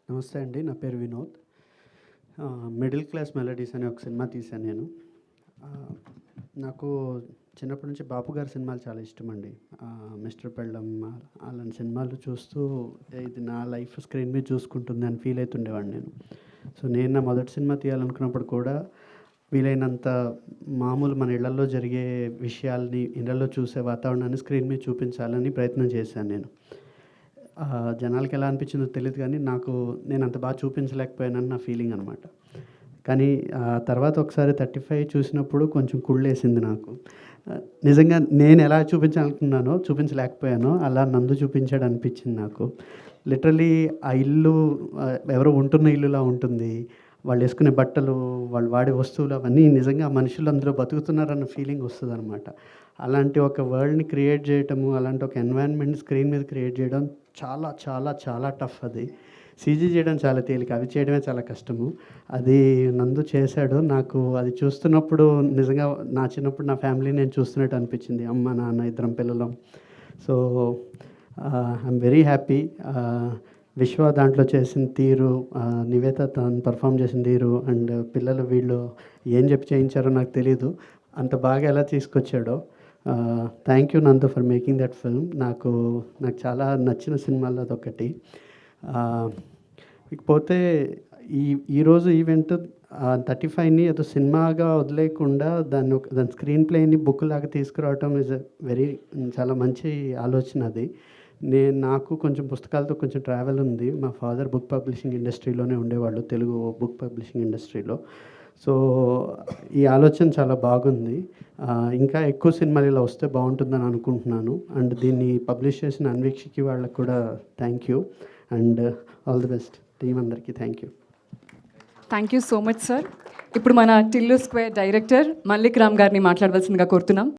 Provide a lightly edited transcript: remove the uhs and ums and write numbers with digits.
నమస్తే అండి. నా పేరు వినోద్. 'మిడిల్ క్లాస్ మెలోడీస్' అనే ఒక సినిమా తీశాను నేను. నాకు చిన్నప్పటి నుంచి బాపు గారి సినిమాలు చాలా ఇష్టమండి. 'మిస్టర్ పెళ్ళం' అలాంటి సినిమాలు చూస్తూ ఇది నా లైఫ్ స్క్రీన్ మీద చూసుకుంటుంది అని ఫీల్ అవుతుండేవాడిని నేను. సో నేను నా మొదటి సినిమా తీయాలనుకున్నప్పుడు కూడా వీలైనంత మామూలు మన ఇళ్లల్లో జరిగే విషయాల్ని, ఇళ్లల్లో చూసే వాతావరణాన్ని స్క్రీన్ మీద చూపించాలని ప్రయత్నం చేశాను నేను. జనాలకి ఎలా అనిపించిందో తెలీదు కానీ నేను అంత బాగా చూపించలేకపోయానని నా ఫీలింగ్ అనమాట. కానీ తర్వాత ఒకసారి 35 చూసినప్పుడు కొంచెం కుళ్ళేసింది నాకు. నిజంగా నేను ఎలా చూపించాలనుకున్నానో చూపించలేకపోయానో అలా నందు చూపించాడు అనిపించింది నాకు. లిటరల్లీ ఆ ఇల్లు ఎవరో ఉంటున్న ఇల్లులా ఉంటుంది. వాళ్ళు వేసుకునే బట్టలు, వాళ్ళు వాడే వస్తువులు అవన్నీ నిజంగా మనుషులు అందులో బతుకుతున్నారన్న ఫీలింగ్ వస్తుందన్నమాట. అలాంటి ఒక వరల్డ్ని క్రియేట్ చేయటము, అలాంటి ఒక ఎన్వైరన్మెంట్ స్క్రీన్ మీద క్రియేట్ చేయడం చాలా చాలా చాలా టఫ్. అది సీజీ చేయడం చాలా తేలిక, అవి చేయడమే చాలా కష్టము. అది నందు చేశాడు. నాకు అది చూస్తున్నప్పుడు నిజంగా నా చిన్నప్పుడు నా ఫ్యామిలీ నేను చూస్తున్నట్టు అనిపించింది. అమ్మ, నాన్న, ఇద్దరం పిల్లలం. So I'm very happy. విశ్వ దాంట్లో చేసిన తీరు, నివేత తను పర్ఫామ్ చేసిన తీరు, అండ్ పిల్లలు వీళ్ళు ఏం చెప్పి చేయించారో నాకు తెలీదు. అంత బాగా ఎలా తీసుకొచ్చాడో. థ్యాంక్ యూ నందు ఫర్ మేకింగ్ దట్ ఫిల్మ్. నాకు చాలా నచ్చిన సినిమాల్లో అదొకటి. ఇకపోతే ఈరోజు ఈవెంట్ 35ని ఏదో సినిమాగా వదిలేయకుండా దాని స్క్రీన్ ప్లేని బుక్ లాగా తీసుకురావటం చాలా మంచి ఆలోచన అది. నాకు కొంచెం పుస్తకాలతో కొంచెం ట్రావెల్ ఉంది. మా ఫాదర్ బుక్ పబ్లిషింగ్ ఇండస్ట్రీలోనే ఉండేవాళ్ళు, తెలుగు బుక్ పబ్లిషింగ్ ఇండస్ట్రీలో. సో ఈ ఆలోచన చాలా బాగుంది. ఇంకా ఎక్కువ సినిమాలు ఇలా వస్తే బాగుంటుందని అనుకుంటున్నాను. అండ్ దీన్ని పబ్లిష్ చేసిన అన్వీక్షకి వాళ్ళకి కూడా thank you. And all the best team అందరికీ. Thank you. Thank you so much sir. ఇప్పుడు మన టిల్లు స్క్వేర్ డైరెక్టర్ మల్లిక్ రామ్ గారిని మాట్లాడవలసిందిగా కోరుతున్నాం.